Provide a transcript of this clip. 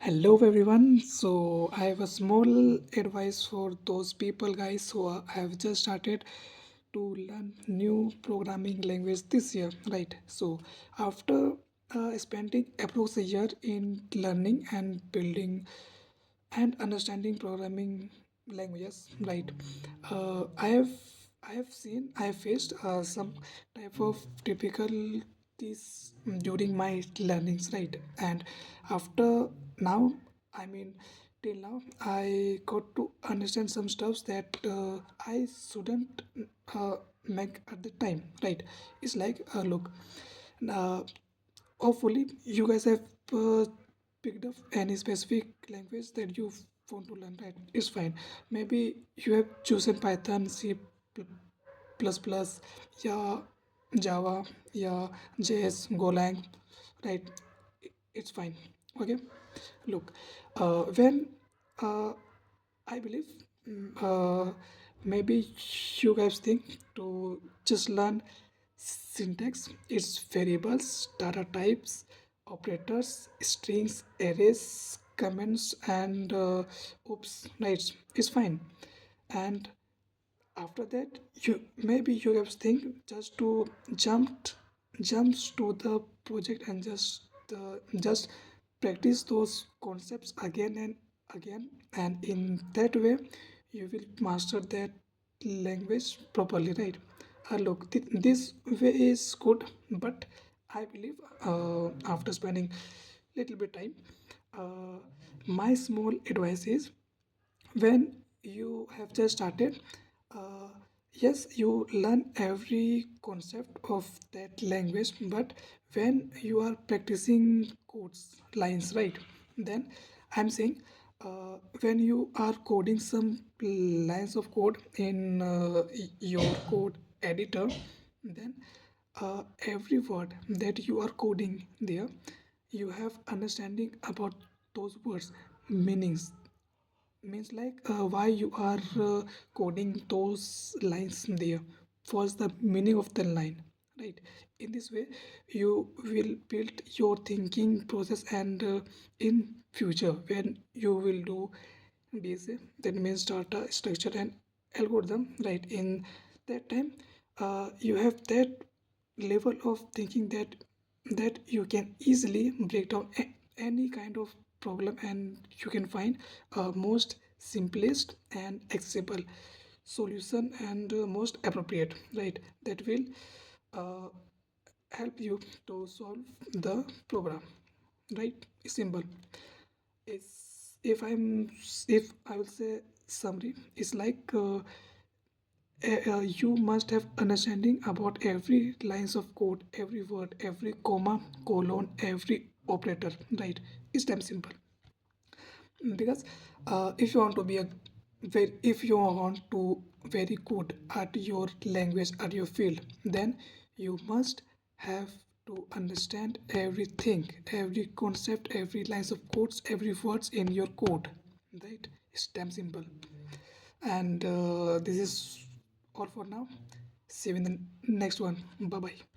Hello everyone. So I have a small advice for those people guys who have just started to learn new programming language this year, right? So after spending approx a year in learning and building and understanding programming languages, right? uh, i have I have faced some type of difficulties during my learnings, right? And after now, I mean, till now I got to understand some stuffs that I shouldn't uh, make at the time, right? It's like look, uh, hopefully you guys have uh, picked up any specific language that you want to learn, right? It's fine. Maybe you have chosen Python, C plus plus, yeah, Java, yeah, JS, Golang, right? It's fine. Okay, look, when uh, I believe, maybe you guys think to just learn syntax, its variables, data types, operators, strings, arrays, comments, and oops, right? It's fine. And after that, you guys think just to jumps to the project and just practice those concepts again and again, and in that way you will master that language properly, right? Look, this way is good, but I believe after spending little bit time, uh, my small advice is, when you have just started, uh, yes, you learn every concept of that language, but when you are practicing codes lines, right? Then I'm saying, when you are coding some lines of code in your code editor, then every word that you are coding there, you have understanding about those words meanings, means like why you are coding those lines there, what's the meaning of the line, right? In this way you will build your thinking process, and in future when you will do DSA, that means data structure and algorithm, right? In that time, you have that level of thinking that you can easily break down any kind of problem, and you can find most simplest and accessible solution, and most appropriate, right? That will uh, help you to solve the program, right? It's simple. It's, if I will say summary, it's like you must have understanding about every lines of code, every word, every comma, colon, every operator, right? It's damn simple. Because if you want to be a very, if you want to very good at your language, at your field, then you must have to understand everything, every concept, every lines of codes, every words in your code, right? It's damn simple. And this is all for now. See you in the next one. Bye bye.